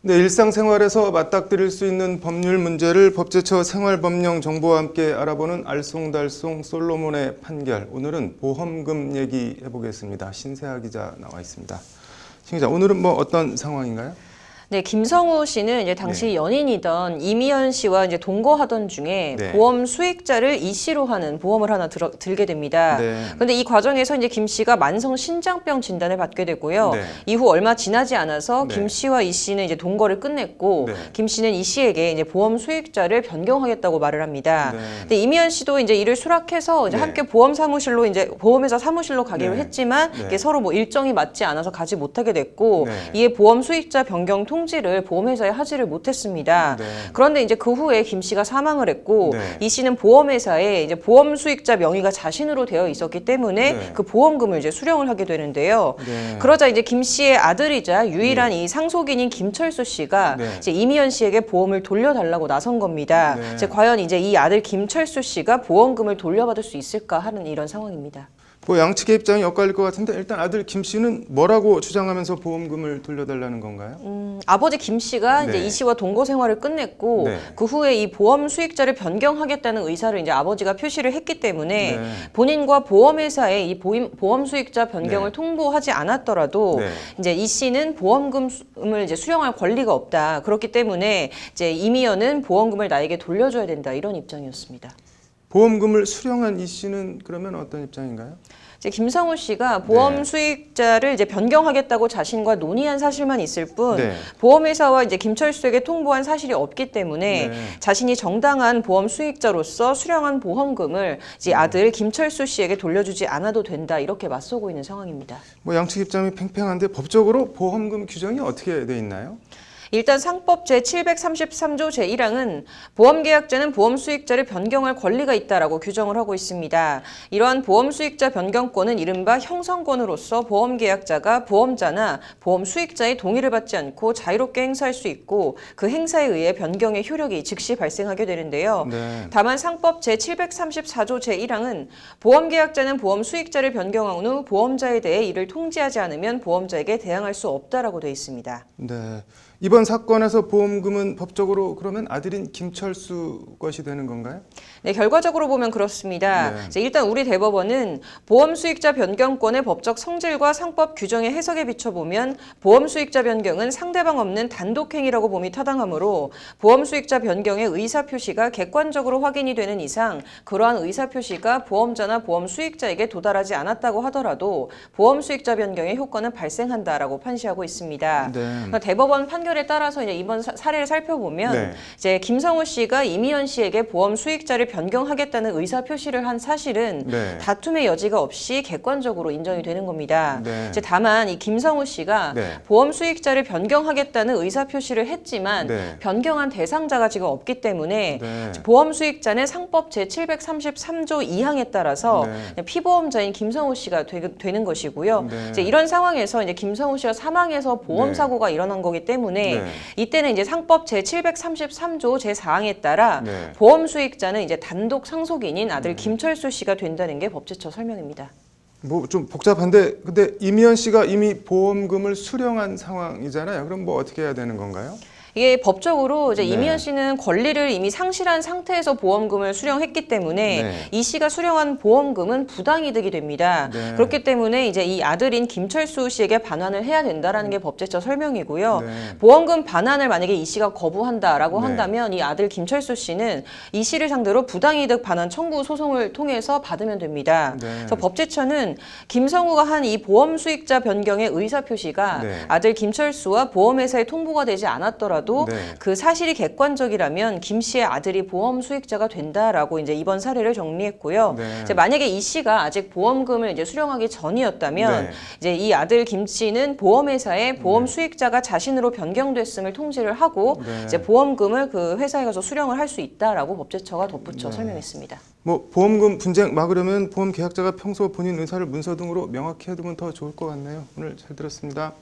네, 일상생활에서 맞닥뜨릴 수 있는 법률 문제를 법제처 생활법령 정보와 함께 알아보는 알쏭달쏭 솔로몬의 판결. 오늘은 보험금 얘기해 보겠습니다. 신세아 기자 나와 있습니다. 신 기자, 오늘은 어떤 상황인가요? 네, 김성우 씨는 이제 당시 연인이던 이미연 씨와 이제 동거하던 중에 보험 수익자를 이 씨로 하는 보험을 하나 들게 됩니다. 그런데 이 과정에서 이제 김 씨가 만성 신장병 진단을 받게 되고요. 이후 얼마 지나지 않아서 김 씨와 이 씨는 이제 동거를 끝냈고 김 씨는 이 씨에게 이제 보험 수익자를 변경하겠다고 말을 합니다. 근데 이미연 씨도 이제 이를 수락해서 이제 함께 보험 사무실로 이제 보험회사 사무실로 가기로 했지만 이게 서로 뭐 일정이 맞지 않아서 가지 못하게 됐고 이에 보험 수익자 변경 통지를 보험회사에 하지를 못했습니다. 그런데 이제 그 후에 김 씨가 사망을 했고 이 씨는 보험회사에 이제 보험 수익자 명의가 자신으로 되어 있었기 때문에 그 보험금을 이제 수령을 하게 되는데요. 그러자 이제 김 씨의 아들이자 유일한 이 상속인인 김철수 씨가 이제 이미연 씨에게 보험을 돌려달라고 나선 겁니다. 이제 과연 이제 이 아들 김철수 씨가 보험금을 돌려받을 수 있을까 하는 이런 상황입니다. 양측의 입장이 엇갈릴 것 같은데 일단 아들 김 씨는 뭐라고 주장하면서 보험금을 돌려달라는 건가요? 아버지 김 씨가 이제 이 씨와 동거 생활을 끝냈고 그 후에 이 보험 수익자를 변경하겠다는 의사를 이제 아버지가 표시를 했기 때문에 본인과 보험회사에 이 보험 수익자 변경을 통보하지 않았더라도 이제 이 씨는 보험금을 이제 수령할 권리가 없다. 그렇기 때문에 이제 이미연은 보험금을 나에게 돌려줘야 된다. 이런 입장이었습니다. 보험금을 수령한 이 씨는 그러면 어떤 입장인가요? 이제 김성우 씨가 보험 수익자를 이제 변경하겠다고 자신과 논의한 사실만 있을 뿐 보험회사와 이제 김철수에게 통보한 사실이 없기 때문에 자신이 정당한 보험 수익자로서 수령한 보험금을 이제 아들 김철수 씨에게 돌려주지 않아도 된다 이렇게 맞서고 있는 상황입니다. 양측 입장이 팽팽한데 법적으로 보험금 규정이 어떻게 돼 있나요? 일단 상법 제733조 제1항은 보험계약자는 보험 수익자를 변경할 권리가 있다라고 규정을 하고 있습니다. 이러한 보험 수익자 변경권은 이른바 형성권으로서 보험계약자가 보험자나 보험 수익자의 동의를 받지 않고 자유롭게 행사할 수 있고 그 행사에 의해 변경의 효력이 즉시 발생하게 되는데요. 다만 상법 제734조 제1항은 보험계약자는 보험 수익자를 변경한 후 보험자에 대해 이를 통지하지 않으면 보험자에게 대항할 수 없다라고 되어 있습니다. 이번 사건에서 보험금은 법적으로 그러면 아들인 김철수 것이 되는 건가요? 네, 결과적으로 보면 그렇습니다. 일단 우리 대법원은 보험 수익자 변경권의 법적 성질과 상법 규정의 해석에 비춰보면 보험 수익자 변경은 상대방 없는 단독 행위라고 봄이 타당하므로 보험 수익자 변경의 의사 표시가 객관적으로 확인이 되는 이상 그러한 의사 표시가 보험자나 보험 수익자에게 도달하지 않았다고 하더라도 보험 수익자 변경의 효과는 발생한다라고 판시하고 있습니다. 대법원 판결에 따라서 이제 이번 사례를 살펴보면 이제 김성우 씨가 이미연 씨에게 보험 수익자를 변경하겠다는 의사 표시를 한 사실은 다툼의 여지가 없이 객관적으로 인정이 되는 겁니다. 이제 다만 이 김성우 씨가 보험 수익자를 변경하겠다는 의사 표시를 했지만 변경한 대상자가 지금 없기 때문에 보험 수익자는 상법 제733조 2항에 따라서 피보험자인 김성우 씨가 되는 것이고요. 이제 이런 상황에서 이제 김성우 씨가 사망해서 보험 사고가 일어난 거기 때문에 이때는 이제 상법 제733조 제4항에 따라 보험 수익자는 이제 단독 상속인인 아들 김철수 씨가 된다는 게 법제처 설명입니다. 좀 복잡한데 근데 이미연 씨가 이미 보험금을 수령한 상황이잖아요. 그럼 어떻게 해야 되는 건가요? 이게 법적으로 이제 이미연 씨는 권리를 이미 상실한 상태에서 보험금을 수령했기 때문에 이 씨가 수령한 보험금은 부당이득이 됩니다. 그렇기 때문에 이제 이 아들인 김철수 씨에게 반환을 해야 된다라는 게 법제처 설명이고요. 보험금 반환을 만약에 이 씨가 거부한다라고 한다면 이 아들 김철수 씨는 이 씨를 상대로 부당이득 반환 청구 소송을 통해서 받으면 됩니다. 그래서 법제처는 김성우가 한 이 보험 수익자 변경의 의사 표시가 아들 김철수와 보험회사에 통보가 되지 않았더라도 그 사실이 객관적이라면 김 씨의 아들이 보험 수익자가 된다라고 이제 이번 사례를 정리했고요. 이제 만약에 이 씨가 아직 보험금을 이제 수령하기 전이었다면 이제 이 아들 김 씨는 보험회사에 보험 수익자가 자신으로 변경됐음을 통지를 하고 이제 보험금을 그 회사에 가서 수령을 할 수 있다라고 법제처가 덧붙여 설명했습니다. 보험금 분쟁 막으려면 보험 계약자가 평소 본인 의사를 문서 등으로 명확히 해두면 더 좋을 것 같네요. 오늘 잘 들었습니다.